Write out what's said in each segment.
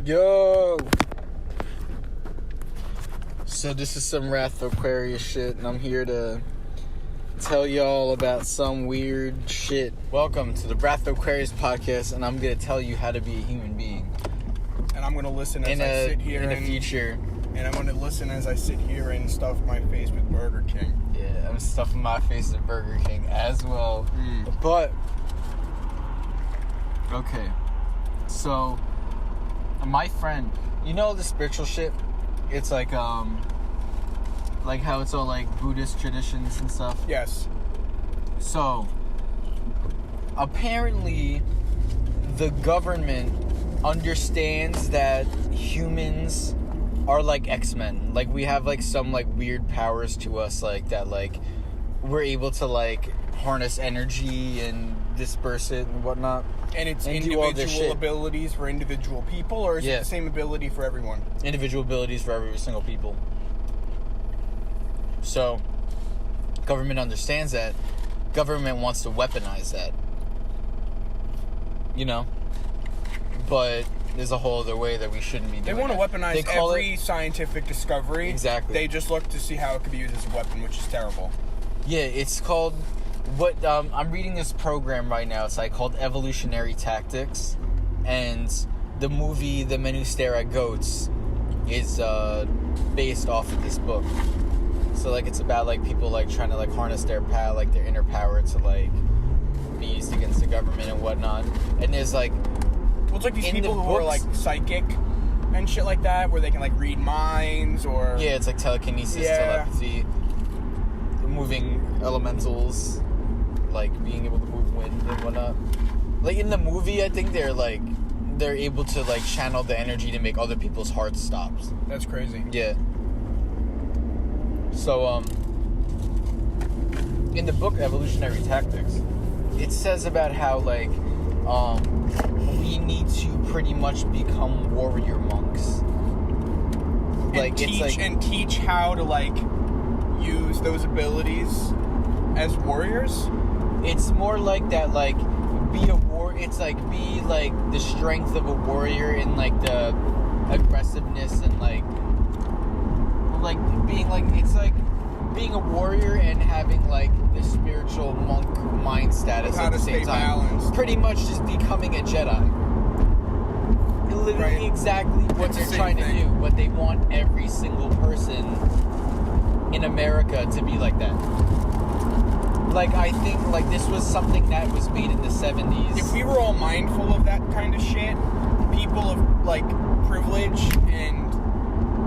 Yo! So this is some Wrath of Aquarius shit, and I'm here to tell y'all about some weird shit. Welcome to the Wrath of Aquarius podcast, and I'm gonna tell you how to be a human being. And I'm gonna listen as I sit here in the future. And I'm gonna listen as I sit here and stuff my face with Burger King. Yeah, I'm stuffing my face with Burger King as well. But okay, so my friend, you know the spiritual shit? It's like how it's all like Buddhist traditions and stuff. Yes. So apparently the government understands that humans are like X-Men. Like we have like some like weird powers to us, like that, like we're able to like harness energy and disperse it and whatnot. And it's and individual abilities for individual people, or is it the same ability for everyone? Individual abilities for every single people. So, government understands that. Government wants to weaponize that. You know? But there's a whole other way that we shouldn't be doing. They want to weaponize every scientific discovery. Exactly. They just look to see how it could be used as a weapon, which is terrible. Yeah, it's called... I'm reading this program right now. It's like called Evolutionary Tactics, and the movie The Men Who Stare at Goats is based off of this book. So like it's about like people like trying to like harness their power, like their inner power to like be used against the government and whatnot. And there's like, well, it's like these people who are like psychic and shit like that, where they can like read minds or it's like telekinesis, telepathy, moving elementals. Like being able to move wind and whatnot. Like in the movie, I think they're able to like channel the energy to make other people's hearts stop. That's crazy. Yeah. So in the book Evolutionary Tactics, it says about how like we need to pretty much become warrior monks. Like teach how to like use those abilities as warriors. It's more like that, like, it's like, be, like, the strength of a warrior and, like, the aggressiveness and, like, being, like, it's like being a warrior and having, like, the spiritual monk mind status at the same time. Balanced. Pretty much just becoming a Jedi. Literally exactly what they're trying to do. But they want every single person in America to be like that. Like, I think, like, this was something that was made in the 70s. If we were all mindful of that kind of shit, people of, like, privilege and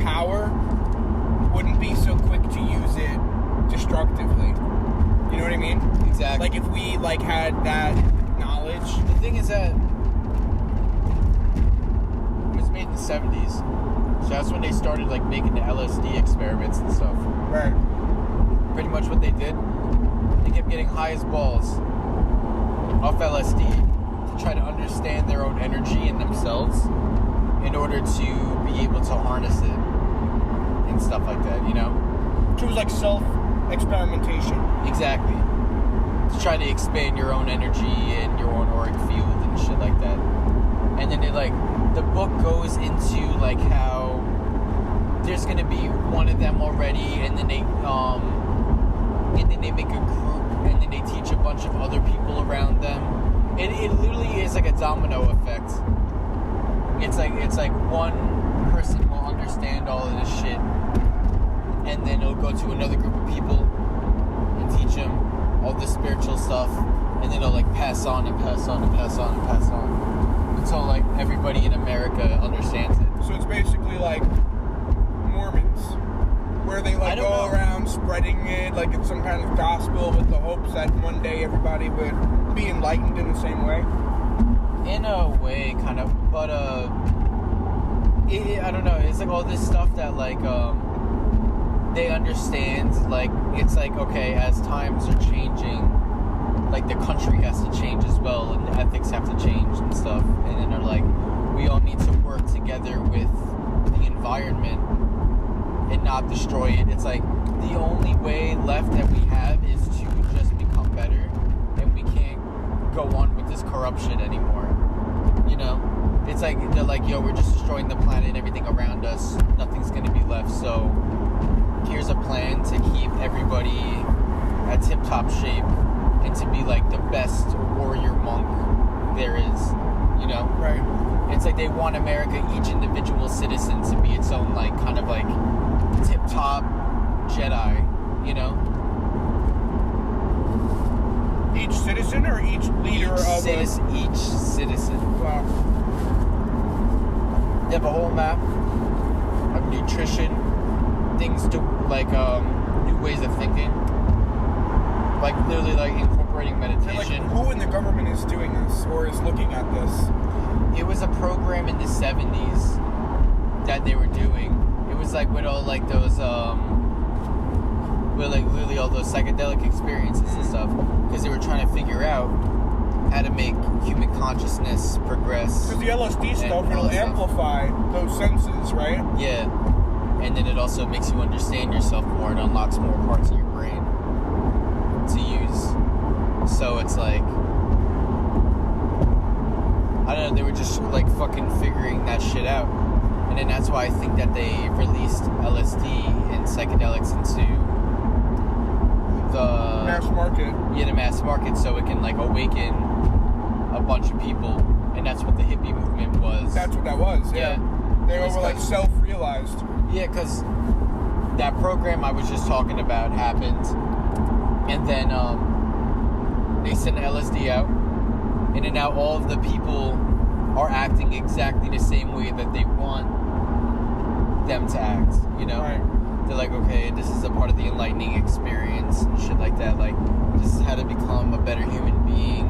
power wouldn't be so quick to use it destructively. You know what I mean? Exactly. Like, if we, like, had that knowledge. The thing is that it was made in the 70s. So that's when they started, like, making the LSD experiments and stuff. Right. Pretty much what they did. They kept getting high as balls off LSD to try to understand their own energy and themselves in order to be able to harness it and stuff like that, you know? So it was like self-experimentation. Exactly. To try to expand your own energy and your own auric field and shit like that. And then the book goes into, like, how there's gonna be one of them already, and then they make a group, and then they teach a bunch of other people around them. It literally is like a domino effect. It's like one person will understand all of this shit, and then it'll go to another group of people and teach them all this spiritual stuff, and then it'll like pass on and pass on and pass on and pass on until like everybody in America understands it. So it's basically like Mormons, where they like go around spreading it like it's some kind of gospel with the hopes that one day everybody would be enlightened in the same way. In a way, kind of, but I don't know. It's like all this stuff that like they understand. Like it's like, okay, as times are changing, like the country has to change as well, and the ethics have to change and stuff. And then they're like, we all need to work together with the environment and not destroy it. It's like the only way left that we have is to just become better, and we can't go on with this corruption anymore, you know? it's like they're like, yo, we're just destroying the planet and everything around us. Nothing's gonna be left. So here's a plan to keep everybody at tip-top shape and to be like the best warrior monk there is. You know? Right. It's like they want America, each individual citizen, to be its own like kind of like tip-top Jedi. You know? Each citizen or each leader Each citizen. Wow. They have a whole map of nutrition, things to like new ways of thinking, like literally like incorporating meditation. And, like, who in the government is doing this or is looking at this? It was a program in the 70s that they were doing. It was like with all like those with like literally all those psychedelic experiences and stuff, because they were trying to figure out how to make human consciousness progress. Because the LSD stuff, it'll amplify those senses, right? Yeah. And then it also makes you understand yourself more and unlocks more parts of your brain to use. So it's like, I don't know, they were just like fucking figuring that shit out. And then that's why I think that they released LSD and psychedelics into the mass market. Yeah, the mass market, so it can like awaken a bunch of people. And that's what the hippie movement was. That's what that was, yeah. They were like self-realized. Yeah, because that program I was just talking about happened, and then they sent LSD out, and then now all of the people are acting exactly the same way that they want them to act, you know? Right. They're like, okay, this is a part of the enlightening experience and shit like that. Like, this is how to become a better human being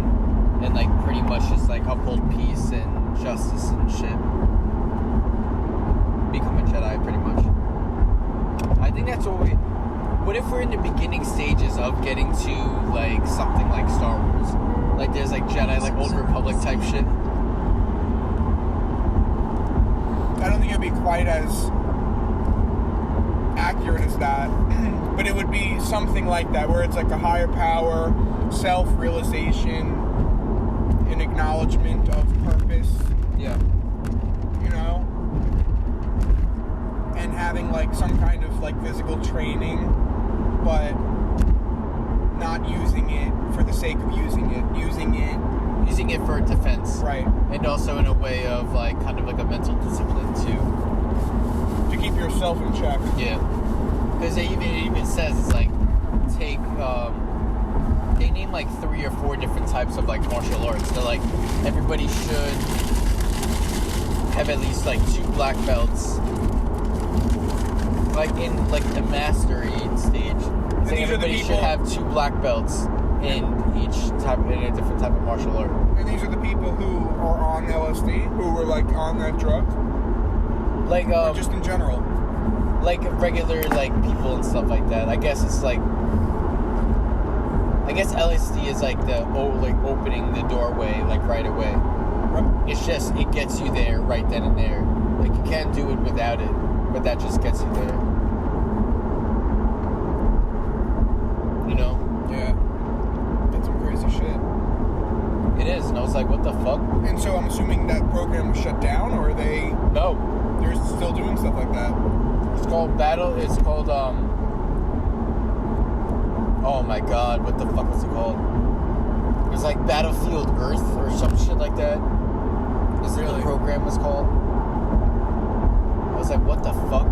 and, like, pretty much just, like, uphold peace and justice and shit. Become a Jedi, pretty much. I think that's what if we're in the beginning stages of getting to, like, something like Star Wars? Like, there's, like, Jedi, like, Old Republic type shit. I don't think it'd be quite as accurate as that, but it would be something like that, where it's like a higher power, self-realization, an acknowledgement of purpose. Yeah. You know? And having like some kind of like physical training, but not using it for the sake of using it, using it for defense. Right. And also in a way of like kind of like a mental discipline too. To keep yourself in check. Yeah. Because it even says it's like take they name like 3 or 4 different types of like martial arts. They're like everybody should have at least like 2 black belts. Like in like the mastery stage. So everybody should have 2 black belts in a different type of martial art. And these are the people who are on LSD, who were like on that drug? Like or just in general? Like regular like people and stuff like that. I guess it's like LSD is like the opening the doorway like right away. It's just it gets you there right then and there. Like you can't do it without it, but that just gets you there. You know? Yeah. That's some crazy shit. It is, and I was like, what the fuck? And so I'm assuming that program was shut down, or are they? No. They're still doing stuff like that. It's called oh my god, what the fuck was it called? It was like Battlefield Earth or some shit like that. Is what the program was called? I was like, what the fuck?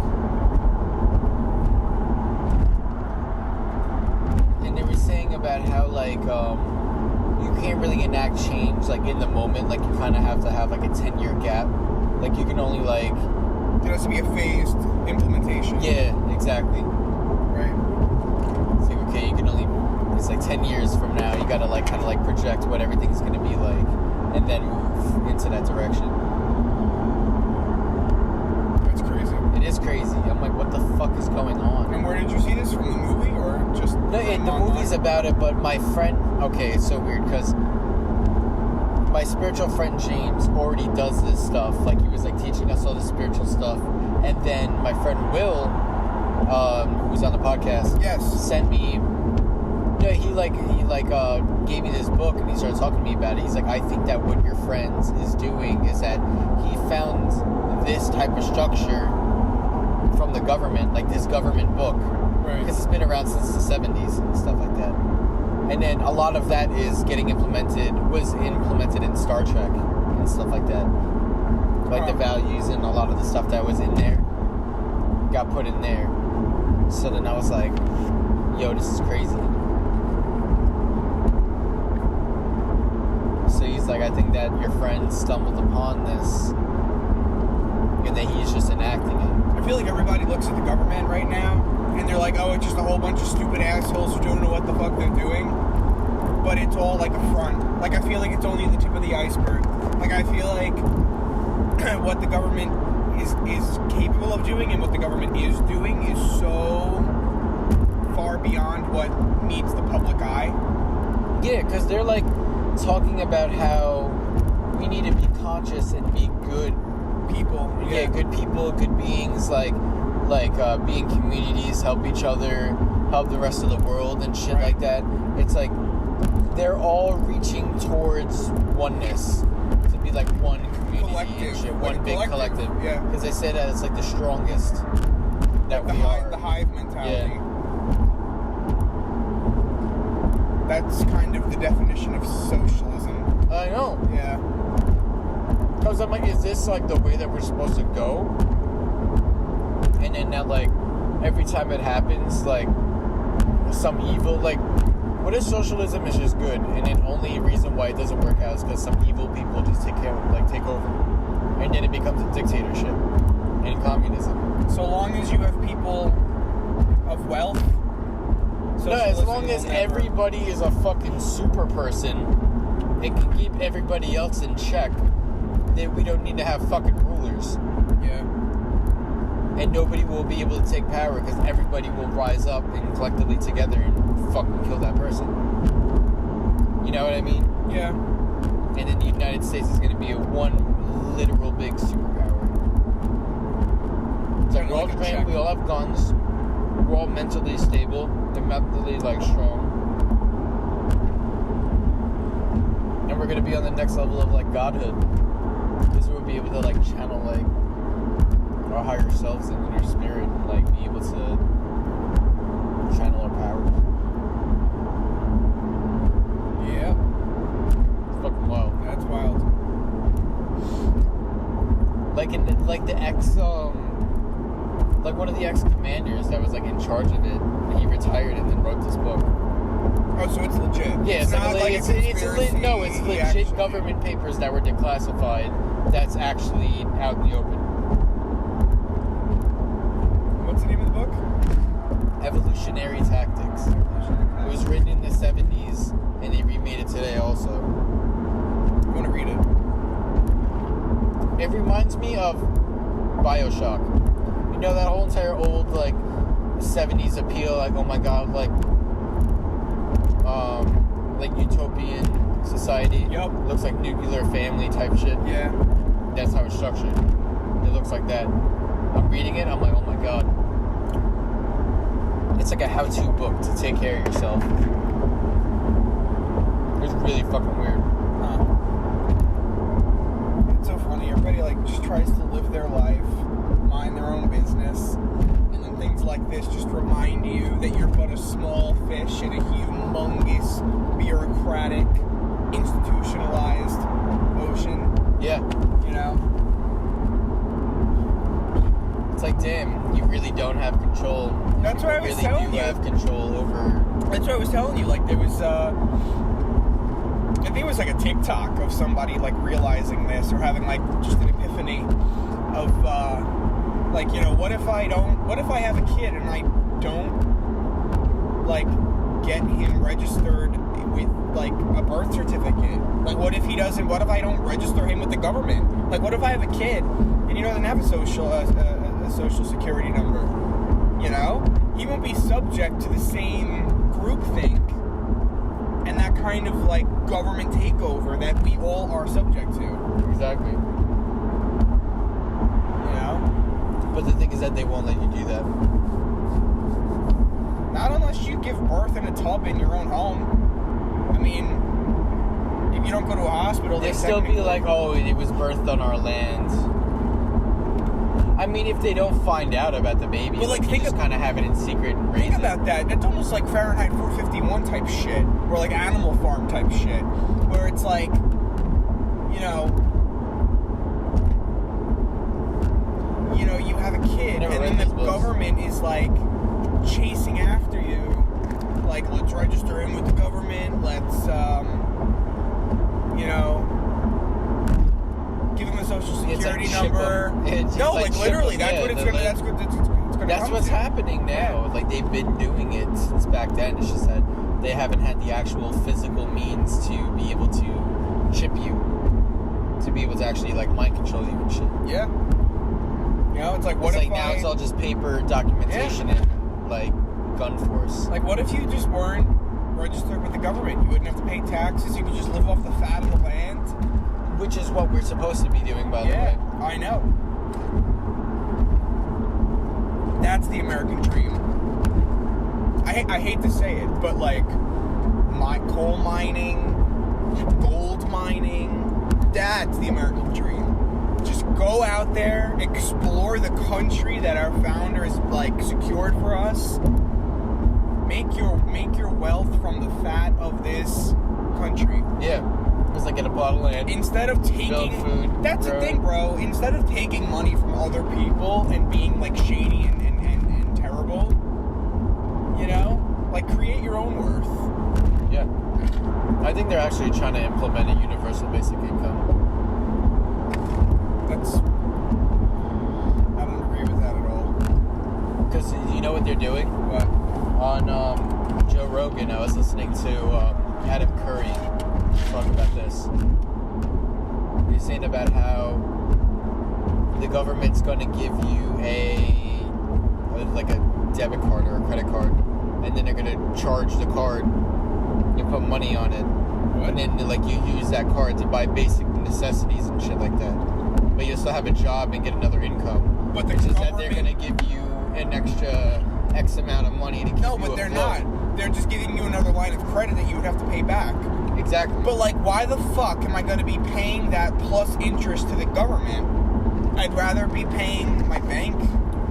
And they were saying about how like you can't really enact change like in the moment, like you kind of have to have like a 10-year gap. Like you can only like there has to be a phased implementation. Yeah, exactly. Right. It's like okay, you can only it's like 10 years from now you gotta like kind of like project what everything's gonna be like and then move into that direction. That's crazy. It is crazy. I'm like, what the fuck is going on? And where did you see this? From the movie or just no, the movie's about it, but my friend okay, it's so weird because my spiritual friend James already does this stuff. Like he was like teaching us all the spiritual stuff, and then my friend Will, who's on the podcast, yes, sent me No, he gave me this book and he started talking to me about it. He's like, I think that what your friends is doing is that he found this type of structure from the government, like this government book, because it's been around since the 70s and stuff like that. And then a lot of that was implemented in Star Trek and stuff like that. Like the values and a lot of the stuff that was in there got put in there. So then I was like, yo, this is crazy. So he's like, I think that your friend stumbled upon this and that he's just enacting it. I feel like everybody looks at the government right now and they're like, oh, it's just a whole bunch of stupid assholes who don't know what the fuck they're doing. But it's all like a front. Like, I feel like it's only the tip of the iceberg. Like, I feel like what the government is capable of doing and what the government is doing is so far beyond what meets the public eye. Yeah, because they're like talking about how we need to be conscious and be good people. Yeah, good people, good beings, like be in communities, help each other, help the rest of the world and shit like that. It's like they're all reaching towards oneness, to be like one community collective, and shit, one big collective. Yeah, because they say that it's like the strongest that we are. The hive mentality. Yeah. That's kind of the definition of socialism. I know. Yeah. Because I'm like, is this like the way that we're supposed to go? And then that, like, every time it happens, like, some evil, like, what if socialism is just good, and then only reason why it doesn't work out is because some evil people just take over, and then it becomes a dictatorship and communism. So long as you have people of wealth. No, as long as everybody is a fucking super person, it can keep everybody else in check. Then we don't need to have fucking rulers. Yeah. And nobody will be able to take power because everybody will rise up and collectively together and fucking kill that person. You know what I mean? Yeah. And then the United States is going to be a one literal big superpower. It's like we're all trained, we all have guns, we're all mentally stable, and mentally like strong. And we're going to be on the next level of like godhood. Because we'll be able to like channel like our higher selves and inner spirit and like be able to channel our powers. Yeah. It's fucking wild. That's wild. Like in the ex like one of the ex-commanders that was like in charge of it, he retired and then wrote this book. Oh, so it's legit. Yeah, it's legit government papers that were declassified that's actually out in the open. What's the name of the book? Evolutionary Tactics. It was written in the 70s, and they remade it today also. I want to read it. It reminds me of BioShock. You know, that whole entire old, like, 70s appeal, like, oh my god, like utopian society. Yep. Looks like nuclear family type shit. Yeah. That's how it's structured. It looks like that. I'm reading it, I'm like, oh my god. It's like a how-to book to take care of yourself. It's really fucking weird. It's so funny. Everybody, like, just tries to live their life, mind their own business, and then things like this just remind you that you're but a small fish in a humongous, bureaucratic, institutionalized ocean. Yeah. You know? It's like, damn, you really don't have control. That's what I was telling you. You have control over... That's what I was telling you. Like, there was, I think it was like a TikTok of somebody, like, realizing this or having, like, just an epiphany of, like, you know, what if I have a kid and I don't, like, get him registered with, like, a birth certificate? Like, what if I don't register him with the government? Like, what if I have a kid and he doesn't have a social security number? You know? He won't be subject to the same groupthink and that kind of, like, government takeover that we all are subject to. Exactly. You know? But the thing is that they won't let you do that. Not unless you give birth in a tub in your own home. I mean, if you don't go to a hospital, They'd still be like, oh, it was birthed on our land. I mean, if they don't find out about the baby, but like, you just kind of have it in secret and raise it. Think about that. That's almost like Fahrenheit 451 type shit, or like Animal Farm type shit, where it's like, you have a kid, and then the government is like chasing after you. Like, let's register him with the government. Let's, give him a social security number. No, like literally, that's what it's gonna. That's what it's gonna. That's what's happening now. Like, they've been doing it since back then. It's just that they haven't had the actual physical means to be able to chip you, to be able to actually like mind control you and shit. Yeah. It's like, what if now it's all just paper documentation and like gun force. Like, what if you just weren't registered with the government? You wouldn't have to pay taxes. You could just live off the fat of the land. Which is what we're supposed to be doing, by the way. Yeah, I know. That's the American dream. I hate to say it, but like, coal mining, gold mining, that's the American dream. Just go out there, explore the country that our founders like secured for us. Make your wealth from the fat of this country. Yeah. It's like get a plot of land. Instead of taking food. That's the thing, bro. Instead of taking money from other people and being like shady and terrible, like create your own worth. Yeah. I think they're actually trying to implement a universal basic income. I don't agree with that at all. Because you know what they're doing? What? On Joe Rogan, I was listening to Adam Curry talk about this. He's saying about how the government's going to give you a debit card or a credit card, and then they're going to charge the card. You put money on it, and then like you use that card to buy basic necessities and shit like that. But you'll still have a job and get another income. But which is that they're going to give you an extra X amount of money to keep you afloat. No, but they're not. They're just giving you another line of credit that you would have to pay back. Exactly. But like, why the fuck am I going to be paying that plus interest to the government? I'd rather be paying my bank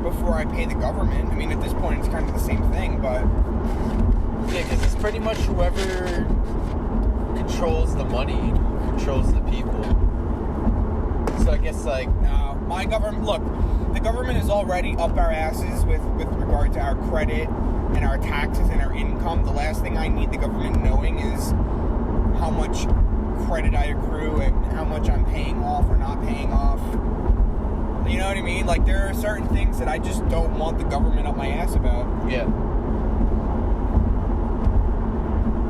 before I pay the government. I mean, at this point, it's kind of the same thing, but... Yeah, because it's pretty much whoever controls the money, controls the people. So I guess, like... No, my government... Look, the government is already up our asses with regard to our credit and our taxes and our income. The last thing I need the government knowing is how much credit I accrue and how much I'm paying off or not paying off. You know what I mean? Like, there are certain things that I just don't want the government up my ass about. Yeah.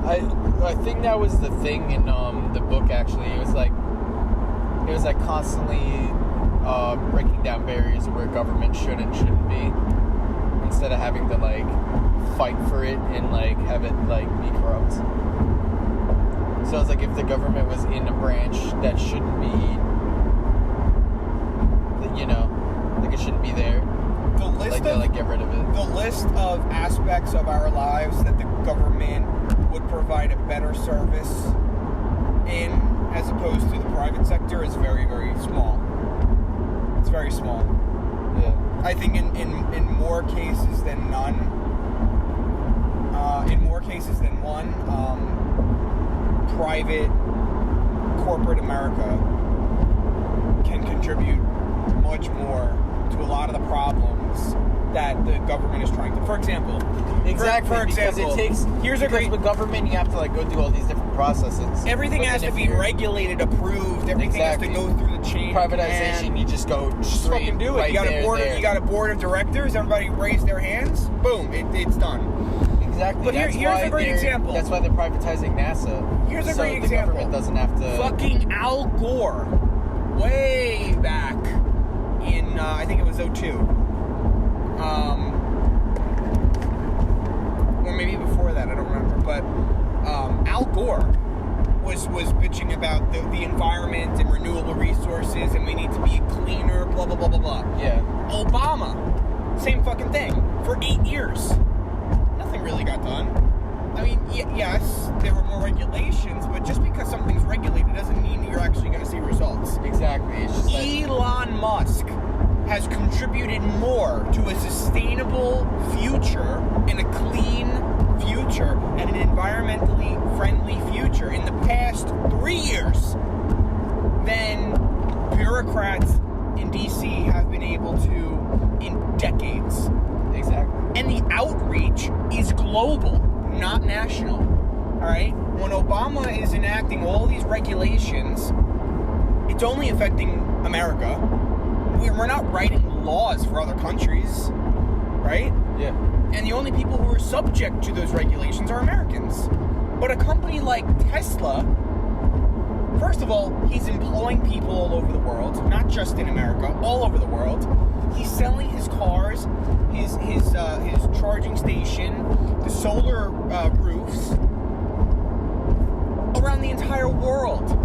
I think that was the thing in the book, actually. It was like constantly breaking down barriers where government should and shouldn't be, instead of having to like fight for it and like have it like be corrupt. So it's like if the government was in a branch that shouldn't be, like it shouldn't be there. The list Get rid of it. The list of aspects of our lives that the government would provide a better service in, as opposed to the private sector, is very, very small. It's very small. Yeah. I think in more cases than none, in more cases than one, private corporate America can contribute much more to a lot of the problems that the government is trying to. For example, because it takes. With government, you have to like go through all these different processes. Everything has to be regulated, approved. Everything has to go through the chain. Privatization, you just go straight. Fucking do it. Right You got a board of directors. Everybody raise their hands. Boom. It's done. Exactly. But here's a great example. That's why they're privatizing NASA. Here's a great example. The government doesn't have to. Fucking Al Gore, way back in I think it was 2002. Or maybe before that, I don't remember. But Al Gore was bitching about the environment and renewable resources, and we need to be cleaner, blah, blah, blah, blah, blah. Yeah. Obama, same fucking thing. For 8 years. Nothing nothing really got done. I mean, yes, there were more regulations, but just because something's regulated doesn't mean that you're actually going to see results. Exactly. It's just Elon Musk has contributed more to a sustainable future and a clean future and an environmentally friendly future in the past 3 years than bureaucrats in DC have been able to in decades. Exactly. And the outreach is global, not national. All right? When Obama is enacting all these regulations, it's only affecting America. We're not writing laws for other countries, right? Yeah. And the only people who are subject to those regulations are Americans. But a company like Tesla, first of all, he's employing people all over the world, not just in America, all over the world. He's selling his cars, his charging station, the solar roofs around the entire world.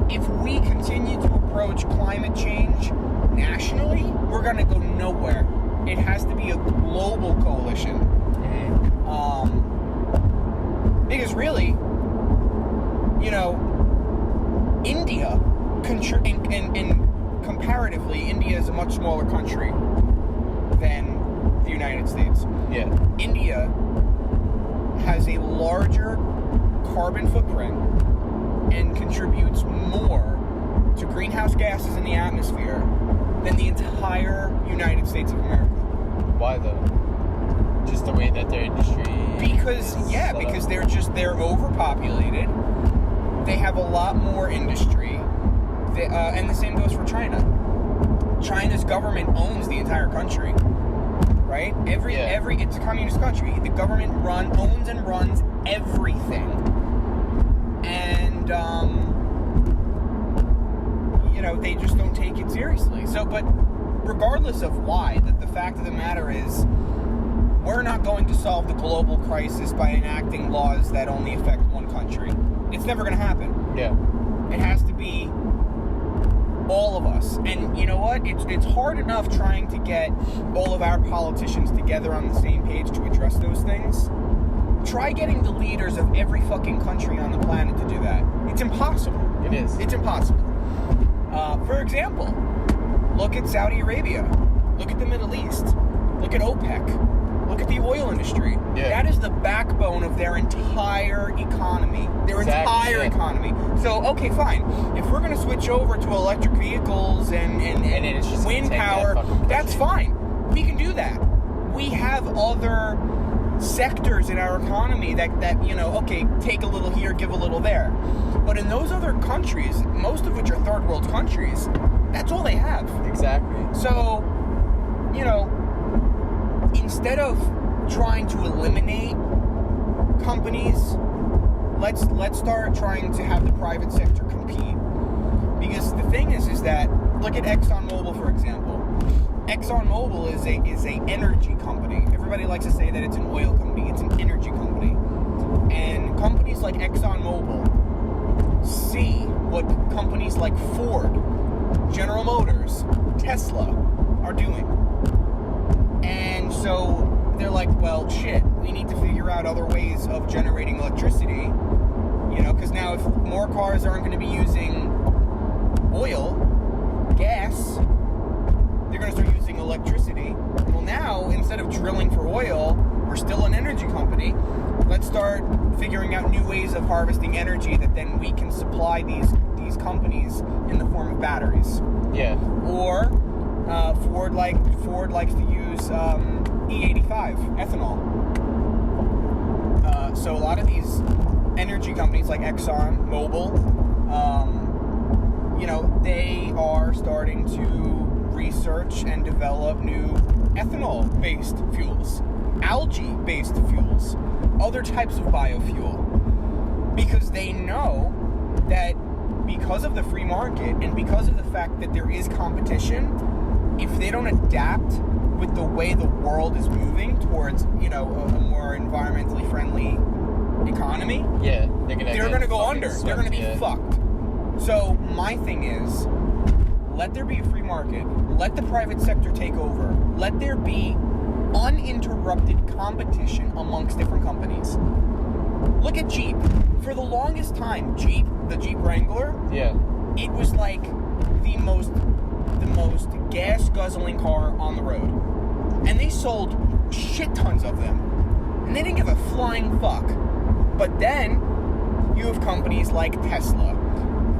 If we continue to approach climate change nationally, we're going to go nowhere. It has to be a global coalition. Because really, you know, India, and comparatively, India is a much smaller country than the United States. Yeah. India has a larger carbon footprint and contributes more to greenhouse gases in the atmosphere than the entire United States of America. Why though? Just the way that their industry Because they're overpopulated. They have a lot more industry. And the same goes for China. China's government owns the entire country. Right? It's a communist country. The government owns and runs everything. And they just don't take it seriously. So, but regardless of why, the fact of the matter is, we're not going to solve the global crisis by enacting laws that only affect one country. It's never going to happen. Yeah. It has to be all of us. And you know what? It's hard enough trying to get all of our politicians together on the same page to address those things. Try getting the leaders of every fucking country on the planet to do that. It's impossible. It is. It's impossible. For example, look at Saudi Arabia. Look at the Middle East. Look at OPEC. Look at the oil industry. Yeah. That is the backbone of their entire economy. Economy. So, okay, fine. If we're going to switch over to electric vehicles and it's just wind power, that's fine. We can do that. We have other sectors in our economy that take a little here, give a little there. But in those other countries, most of which are third world countries, that's all they have. Exactly. So, instead of trying to eliminate companies, let's start trying to have the private sector compete. Because the thing is that, look at ExxonMobil, for example. ExxonMobil is a energy company. Everybody likes to say that it's an oil company. It's an energy company. And companies like ExxonMobil see what companies like Ford, General Motors, Tesla are doing. And so they're like, well, shit, we need to figure out other ways of generating electricity. Because now if more cars aren't going to be using oil, gas, they're going to start using electricity. Well, now, instead of drilling for oil, we're still an energy company. Let's start figuring out new ways of harvesting energy that then we can supply these companies in the form of batteries. Yeah. Or Ford likes to use E85 ethanol. So a lot of these energy companies like Exxon, Mobil, they are starting to research and develop new ethanol-based fuels, algae-based fuels, other types of biofuel, because they know that because of the free market and because of the fact that there is competition, if they don't adapt with the way the world is moving towards, a more environmentally friendly economy, they're gonna go under. They're gonna be fucked. So my thing is, let there be a free market. Let the private sector take over. Let there be uninterrupted competition amongst different companies. Look at Jeep. For the longest time, the Jeep Wrangler, it was like the most gas-guzzling car on the road. And they sold shit tons of them. And they didn't give a flying fuck. But then, you have companies like Tesla,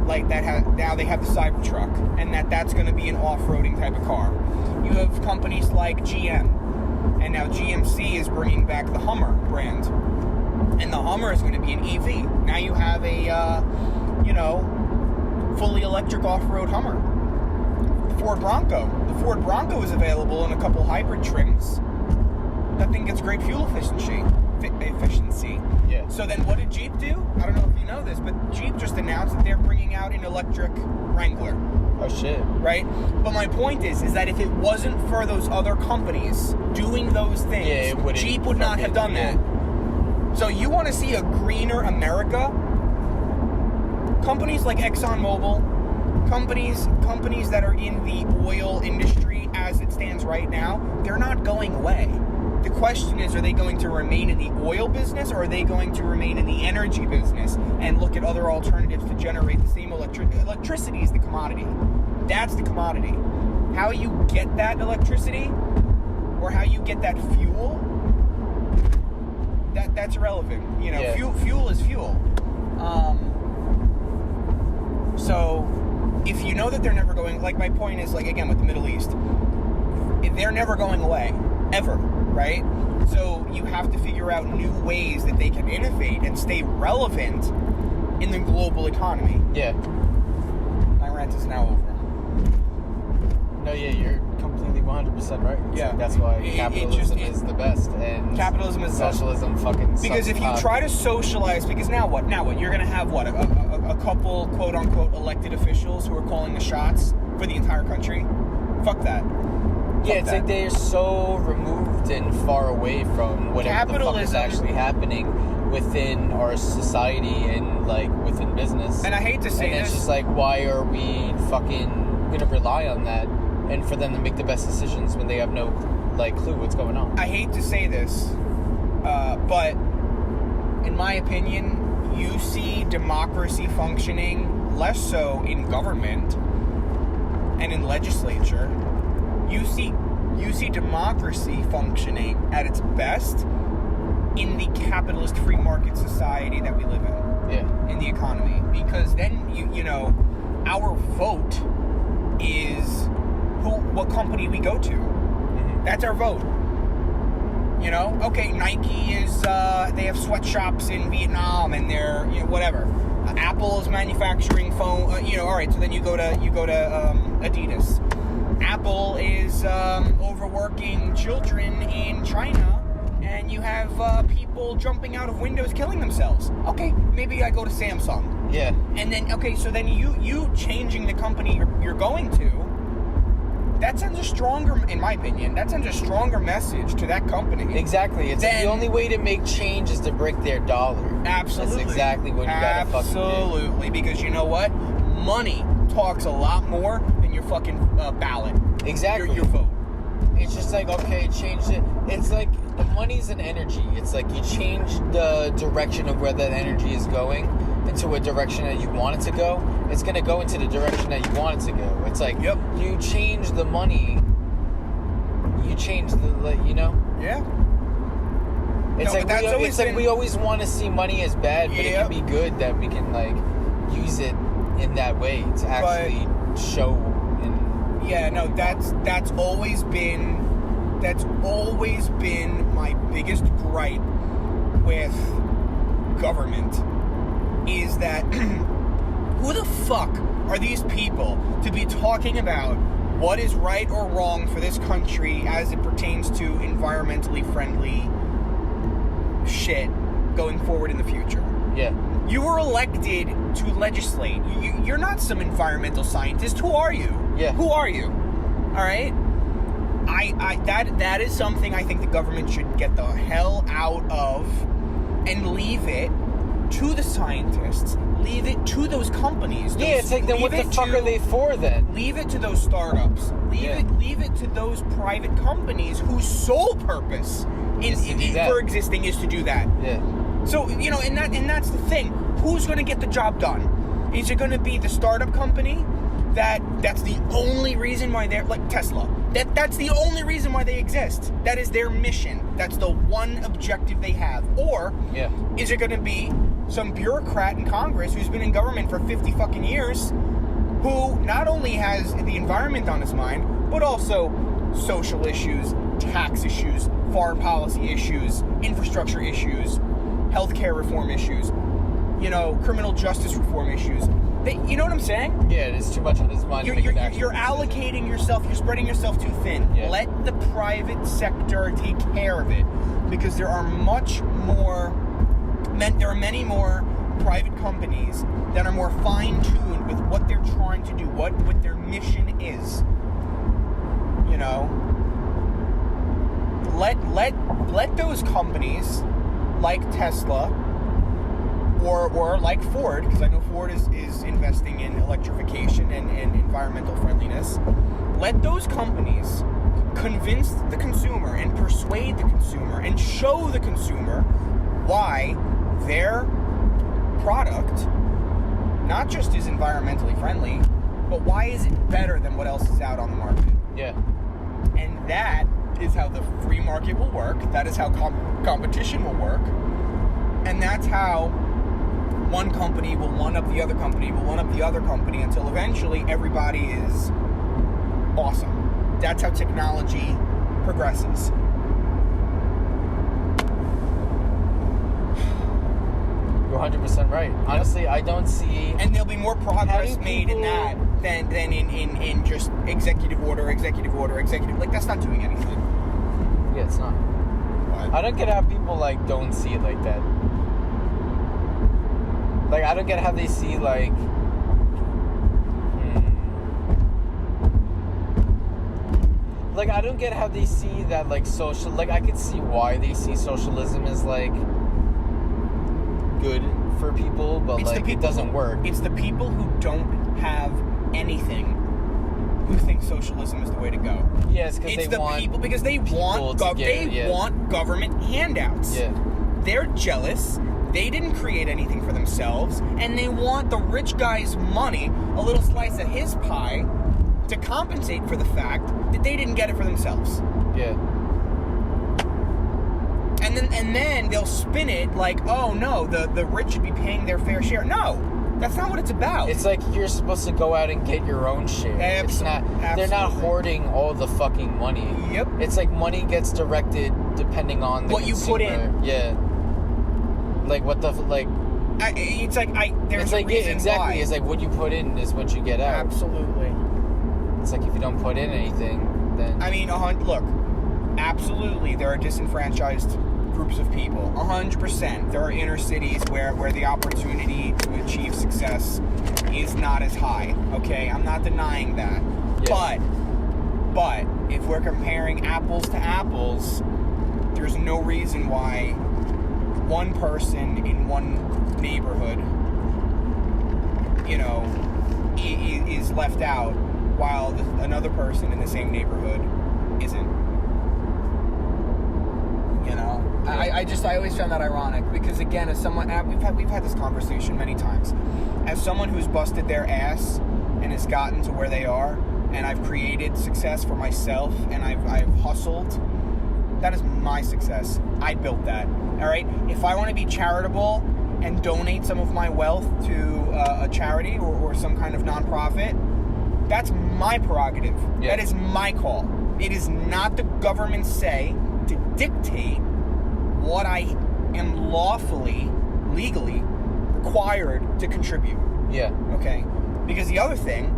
like now they have the Cybertruck, and that's going to be an off-roading type of car. You have companies like GM, and now GMC is bringing back the Hummer brand. And the Hummer is going to be an EV. Now you have a, fully electric off-road Hummer. The Ford Bronco. The Ford Bronco is available in a couple hybrid trims. That thing gets great fuel efficiency. Yeah. So then what did Jeep do? I don't know if you know this, but Jeep just announced that they're bringing out an electric Wrangler. Oh, shit. Right? But my point is that if it wasn't for those other companies doing those things, Jeep would not have done that. So you want to see a greener America? Companies like ExxonMobil, companies that are in the oil industry as it stands right now, they're not going away. The question is, are they going to remain in the oil business, or are they going to remain in the energy business and look at other alternatives to generate the same electricity is the commodity. That's the commodity. How you get that electricity or how you get that fuel, that's irrelevant. Fuel is fuel. So if you know that they're never going, like my point is, like again with the Middle East, they're never going away, ever. Right? So you have to figure out new ways that they can innovate and stay relevant in the global economy. Yeah. My rant is now over. No, yeah, you're completely 100% right. Yeah. Like, that's why capitalism is the best, and capitalism is socialism fucking sucks. Because if you try to socialize, because now what? You're going to have what? A couple quote-unquote elected officials who are calling the shots for the entire country? Fuck that. Yeah, it's like they're so removed and far away from whatever the fuck is actually happening within our society and, like, within business. And I hate to say this. And it's just like, why are we fucking gonna rely on that and for them to make the best decisions when they have no, like, clue what's going on? I hate to say this, but in my opinion, you see democracy functioning less so in government and in legislature. You see democracy functioning at its best in the capitalist free market society that we live in. Yeah. In the economy. Because then, our vote is what company we go to. Mm-hmm. That's our vote. Okay, Nike is, they have sweatshops in Vietnam and they're, whatever. Apple is manufacturing phone, alright, so then you go to Adidas. Apple is overworking children in China, and you have people jumping out of windows killing themselves. Okay, maybe I go to Samsung. Yeah. And then, so then you changing the company you're going to, that sends a stronger, in my opinion, message to that company. Exactly. It's the only way to make change is to break their dollar. Absolutely. That's exactly what you gotta fucking do. Absolutely, because you know what? Money talks a lot more than your fucking ballot. Exactly. Your vote. It's just like, okay, change it. It's like the money's an energy. It's like you change the direction of where that energy is going into a direction that you want it to go. It's going to go into the direction that you want it to go. It's like, you change the money, you change the, Yeah. It's we always want to see money as bad, but it can be good that we can, like, use it in that way to actually show. Yeah, no, that's always been my biggest gripe with government is that who the fuck are these people to be talking about what is right or wrong for this country as it pertains to environmentally friendly shit going forward in the future? Yeah. You were elected to legislate. You're not some environmental scientist. Who are you? Yeah. Who are you? All right? That is something I think the government should get the hell out of and leave it to the scientists. Leave it to those companies. It's like, then what the fuck are they for then? Leave it to those startups. Leave it to those private companies whose sole purpose for existing is to do that. Yeah. So, and that's the thing. Who's going to get the job done? Is it going to be the startup company that's the only reason why they're like Tesla? That's the only reason why they exist. That is their mission. That's the one objective they have. Or is it going to be some bureaucrat in Congress who's been in government for 50 fucking years, who not only has the environment on his mind, but also social issues, tax issues, foreign policy issues, infrastructure issues, healthcare reform issues, criminal justice reform issues. You know what I'm saying? Yeah, it's too much on his mind. You're allocating yourself, you're spreading yourself too thin. Yeah. Let the private sector take care of it, because there are many more private companies that are more fine-tuned with what they're trying to do, what their mission is. Let those companies like Tesla or like Ford, because I know Ford is investing in electrification and environmental friendliness. Let those companies convince the consumer and persuade the consumer and show the consumer why their product not just is environmentally friendly, but why is it better than what else is out on the market. Yeah. And that is how the free market will work. That is how competition will work. And that's how one company will one up the other company, until eventually everybody is awesome. That's how technology progresses. You're 100% right. Honestly, I don't see... And there'll be more progress made in that than in just executive order. Like, that's not doing anything. Yeah, it's not. What? I don't get how people, don't see it like that. Like, I don't get how they see, I don't get how they see that, social... I could see why they see socialism as, good for people, but, it doesn't work. It's the people who don't have anything who think socialism is the way to go. Yes, because they want government handouts. Yeah. They're jealous. They didn't create anything for themselves, and they want the rich guy's money, a little slice of his pie, to compensate for the fact that they didn't get it for themselves. Yeah. And then they'll spin it like, oh no, the rich should be paying their fair share. No, that's not what it's about. It's like you're supposed to go out and get your own share. They're not hoarding all the fucking money. Yep. It's like money gets directed depending on what consumer. You put in. Yeah. There's a reason exactly. why. It's like what you put in is what you get out. Absolutely. It's like if you don't put in anything, then... Look, absolutely, there are disenfranchised groups of people. 100%. There are inner cities where the opportunity to achieve success is not as high. Okay? I'm not denying that. Yeah. But, if we're comparing apples to apples, there's no reason why one person in one neighborhood, is left out, while another person in the same neighborhood isn't. I always found that ironic, because again, as someone, we've had this conversation many times, as someone who's busted their ass and has gotten to where they are, and I've created success for myself, and I've hustled. That is my success. I built that. All right. If I want to be charitable and donate some of my wealth to a charity or some kind of nonprofit, that's my prerogative. Yeah. That is my call. It is not the government's say to dictate what I am lawfully, legally required to contribute. Yeah. Okay. Because the other thing,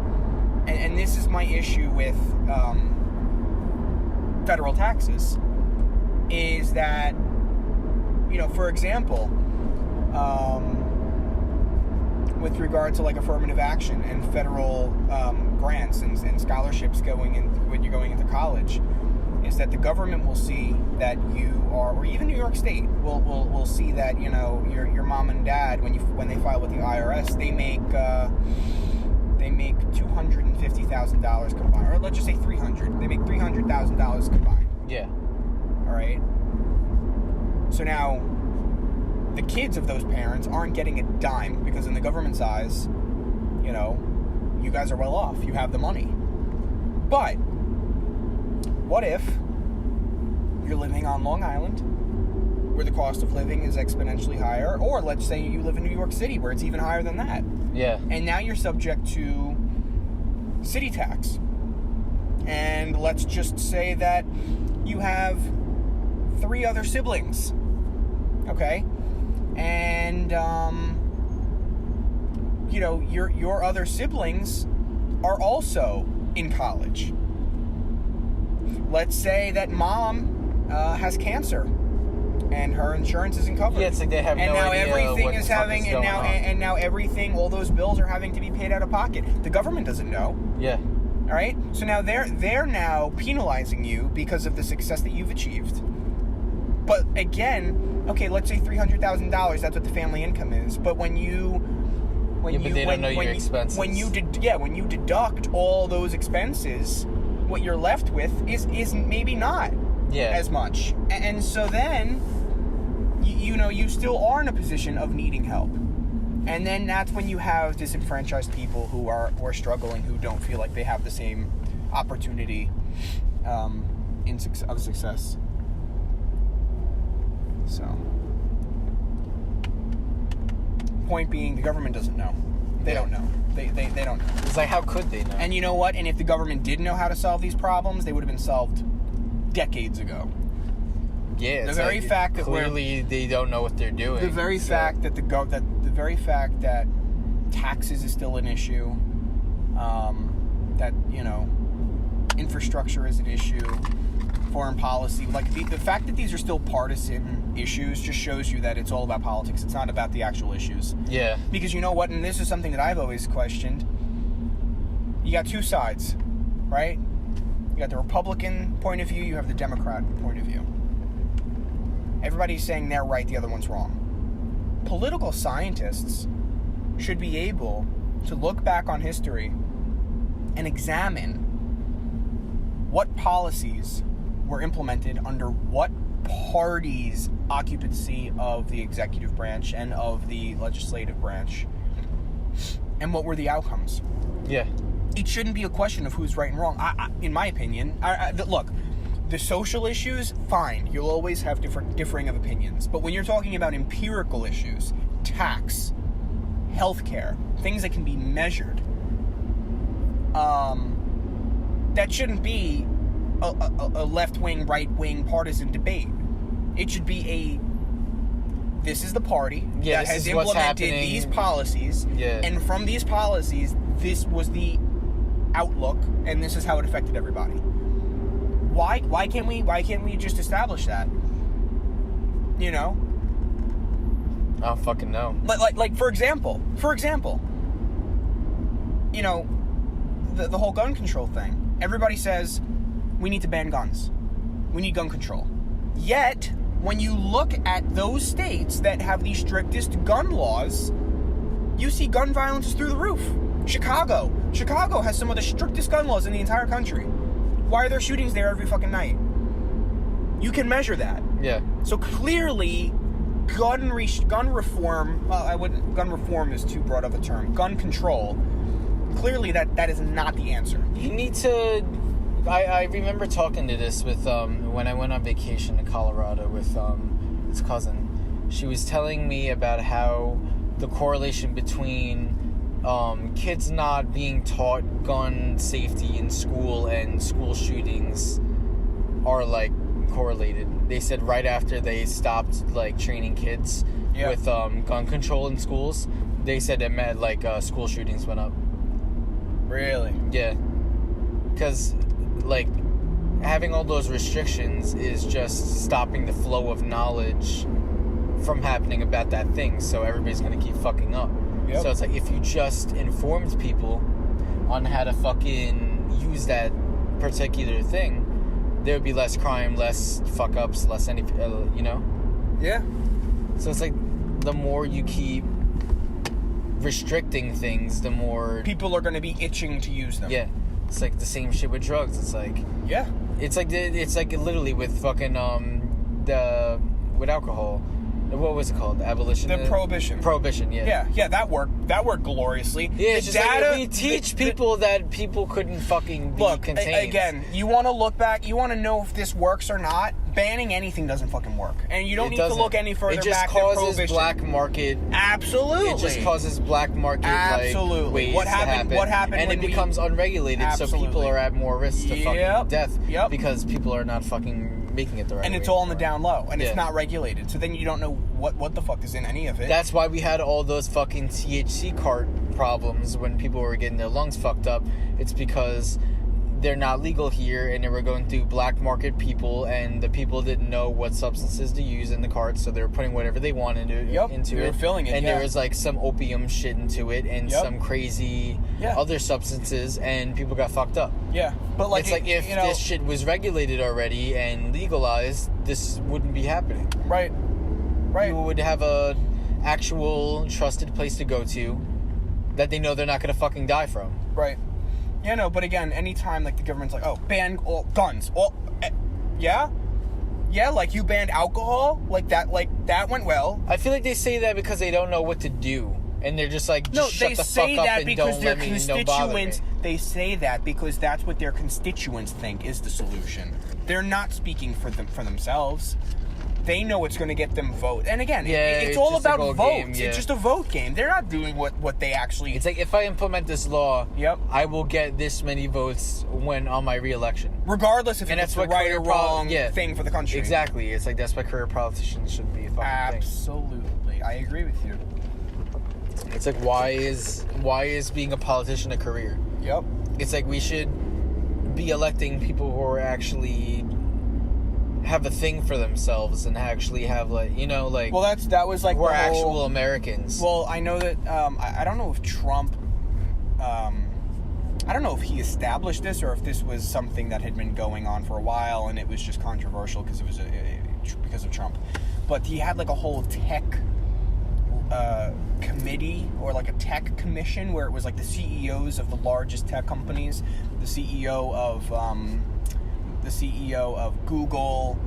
and this is my issue with federal taxes, is that, for example, with regard to affirmative action and federal grants and scholarships when you're going into college, is that the government will see that you are, or even New York State will see that your mom and dad, when they file with the IRS, they they make $250,000 combined, or let's just say $300,000. They make $300,000 combined. Yeah. All right. So now, the kids of those parents aren't getting a dime because in the government's eyes, you know, you guys are well off. You have the money. But what if you're living on Long Island, where the cost of living is exponentially higher, or let's say you live in New York City, where it's even higher than that. Yeah. And now you're subject to city tax. And let's just say that you have 3 other siblings. Okay? And, you know, your other siblings are also in college. Let's say that mom has cancer, and her insurance isn't covered. Yeah, it's like they have and no now idea everything what is the fuck having, is and going now on. and now everything, all those bills are having to be paid out of pocket. The government doesn't know. Yeah. All right. So now they're now penalizing you because of the success that you've achieved. But again, okay, let's say $300,000. That's what the family income is. But when you don't know your expenses. When you deduct all those expenses, what you're left with is maybe not as much. And so then, you know, you still are in a position of needing help. And then that's when you have disenfranchised people who are struggling, who don't feel like they have the same opportunity of success. So, point being, the government doesn't know. They don't know. They don't know. It's like, how could they know? And you know what? And if the government did know how to solve these problems, they would have been solved decades ago. Yeah, the very fact that clearly they don't know what they're doing. The very fact that the very fact that taxes is still an issue, that, you know, infrastructure is an issue, foreign policy, like the fact that these are still partisan issues just shows you that it's all about politics. It's not about the actual issues. Yeah. Because you know what, and this is something that I've always questioned. You got 2 sides, right? You got the Republican point of view, you have the Democrat point of view. Everybody's saying they're right, the other one's wrong. Political scientists should be able to look back on history and examine what policies were implemented under what party's occupancy of the executive branch and of the legislative branch, and what were the outcomes. Yeah. It shouldn't be a question of who's right and wrong. In my opinion, look, the social issues, fine. You'll always have differing of opinions. But when you're talking about empirical issues, tax, healthcare, things that can be measured, that shouldn't be a left-wing, right-wing partisan debate. It should be this is the party that has implemented these policies, and from these policies, this was the outlook, and this is how it affected everybody. Why can't we just establish that? You know? I don't fucking know. Like for example, you know, the whole gun control thing. Everybody says we need to ban guns. We need gun control. Yet, when you look at those states that have the strictest gun laws, you see gun violence is through the roof. Chicago has some of the strictest gun laws in the entire country. Why are there shootings there every fucking night? You can measure that. Yeah. So clearly, gun reform. Gun reform is too broad of a term. Gun control. Clearly, that is not the answer. You need to. I remember talking to this with when I went on vacation to Colorado with his cousin. She was telling me about how the correlation between kids not being taught gun safety in school and school shootings are like correlated. They said right after they stopped like training kids with gun control in schools, they said it meant like school shootings went up. Really? Yeah. Because like having all those restrictions is just stopping the flow of knowledge from happening about that thing, so everybody's gonna keep fucking up. Yep. So it's like if you just informed people on how to fucking use that particular thing, there would be less crime, less fuck ups, less any, you know? Yeah. So it's like the more you keep restricting things, the more people are going to be itching to use them. Yeah, it's like the same shit with drugs. It's like it's like literally with fucking with alcohol. What was it called? Abolition. The prohibition. Prohibition. Yeah. Yeah. That worked gloriously. Yeah, it's just like we teach people that people couldn't fucking be contained. Again, you want to look back. You want to know if this works or not. Banning anything doesn't fucking work, and you don't need to look any further back than prohibition. It just causes black market. Absolutely. It just causes black market. Absolutely. Like, What happened? And it becomes unregulated, so people are at more risk to fucking death. Yep. Because people are not fucking making it the right way. And it's all on the down low, and it's not regulated. So then you don't know what the fuck is in any of it. That's why we had all those fucking THC cart problems when people were getting their lungs fucked up. It's because they're not legal here, and they were going through black market people, and the people didn't know what substances to use in the carts, so they were putting whatever they wanted into they it. were filling it, and there was like some opium shit into it, and some crazy other substances, and people got fucked up. Yeah, but like it's like if this shit was regulated already and legalized, this wouldn't be happening. Right. People would have a actual trusted place to go to that they know they're not going to fucking die from. Right. Yeah, no, but again, anytime, like, the government's like, oh, ban all guns. Yeah, like, you banned alcohol? Like, that went well. I feel like they say that because they don't know what to do. And they're just like, shut the fuck up and don't let me, don't bother me. They say that because that's what their constituents think is the solution. They're not speaking for themselves. They know it's going to get them votes. And again, it's all about votes. Game, It's just a vote game. They're not doing what they actually... It's like, if I implement this law, I will get this many votes when on my re-election. Regardless if it's the right or wrong thing for the country. Exactly. It's like, that's why career politicians shouldn't be a fucking thing. Absolutely. I agree with you. It's like, why is being a politician a career? Yep. It's like, we should be electing people who are actually... have a thing for themselves and actually have, like, like... Well, that was like... We're actual Americans. Well, I know that, I don't know if Trump, I don't know if he established this or if this was something that had been going on for a while and it was just controversial because it was because of Trump. But he had, like, a whole tech committee or, like, a tech commission where it was, like, the CEOs of the largest tech companies, the CEO of Google,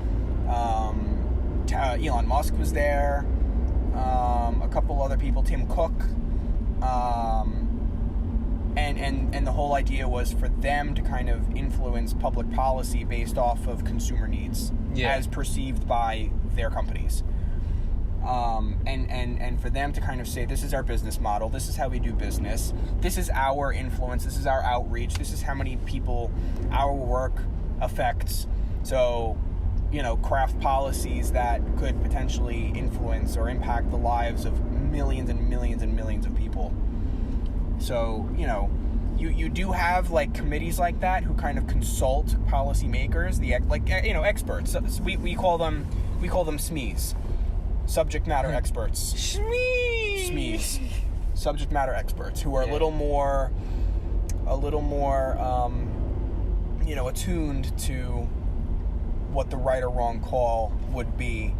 Elon Musk was there, a couple other people, Tim Cook, and the whole idea was for them to kind of influence public policy based off of consumer needs as perceived by their companies. And for them to kind of say, this is our business model, this is how we do business, this is our influence, this is our outreach, this is how many people our work affects. So, craft policies that could potentially influence or impact the lives of millions and millions and millions of people. So, you do have, like, committees like that who kind of consult policymakers, experts. So we call them SMEs, subject matter experts. SMEs, subject matter experts, who are a little more attuned to what the right or wrong call would be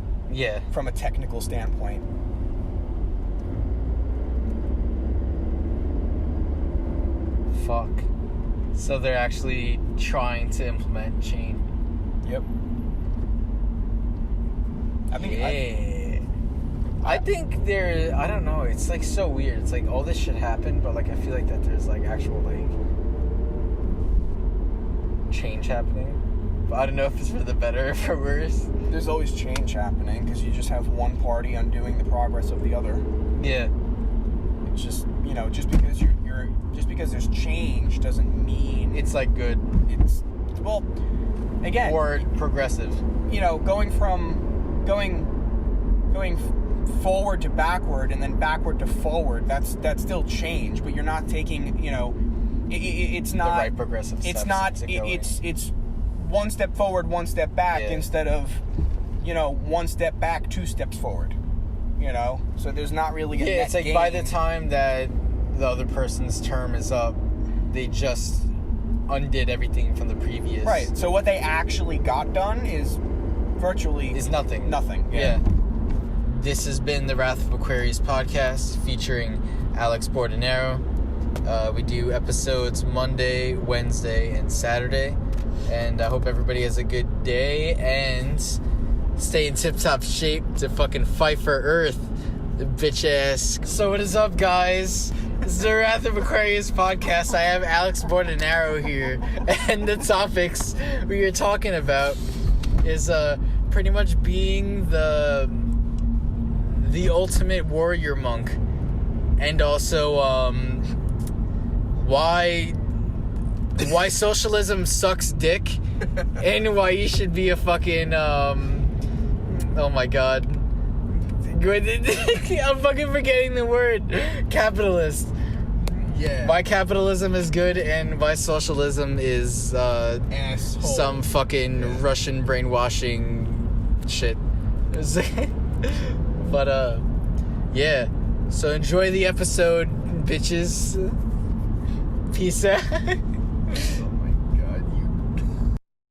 from a technical standpoint. Fuck. So they're actually trying to implement chain. Yep. I think I don't know, it's like so weird. It's like all this shit happened, but like I feel like that there's like actual like change happening. But I don't know if it's for the better or for worse. There's always change happening because you just have one party undoing the progress of the other. Yeah. It's just just because just because there's change doesn't mean it's like good. It's again, or progressive. Going forward to backward and then backward to forward. That's still change, but you're not taking it's not the right progressive steps. It's not. It's one step forward, one step back instead of one step back, two steps forward. So there's not really a net it's like gain. By the time that the other person's term is up, they just undid everything from the previous. Right. So what they actually got done is nothing. Nothing. Yeah. This has been the Wrath of Aquarius podcast featuring Alex Bordonaro. We do episodes Monday, Wednesday, and Saturday. And I hope everybody has a good day and stay in tip-top shape to fucking fight for Earth, bitch ass. So what is up, guys? This is the Wrath of Aquarius podcast. I have Alex Bordonaro here, and the topics we are talking about is pretty much being the ultimate warrior monk, and also why socialism sucks dick, and why you should be a fucking oh my god, I'm fucking forgetting the word, capitalist. Yeah. Why capitalism is good and why socialism is Asshole. some fucking Russian brainwashing shit. But yeah. So enjoy the episode, bitches. Peace out.